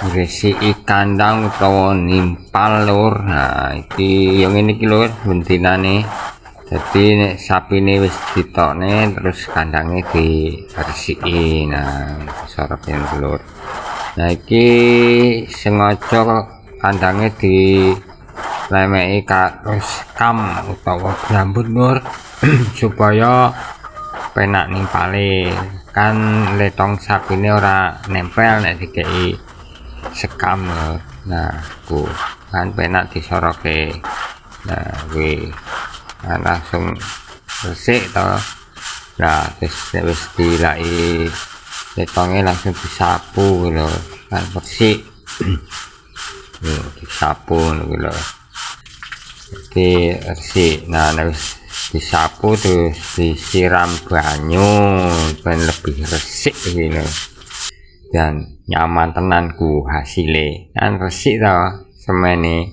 ngresiki kandang utawa nimpal lur. Nah iki yang ini iki lur bentinane. Jadi nek sapine wis ditokne terus kandange diresiki. Nah sorope lur. Nah iki sengaja kandange dilemeki kados kam utawa brambut lur supaya penak nimpale. Kan letong sapine ora nempel nek dikei sekam lur. Nah ku kan penak disoroke. Nah kuwi langsung resik to. Nah wis dilaki letonge langsung disapu lho kan bersih. Disapu lho. Jadi resik. Nah wis disapu terus disiram banyu ben lebih resik gitu. Dan nyaman tenan ku hasilnya kan resik to semene.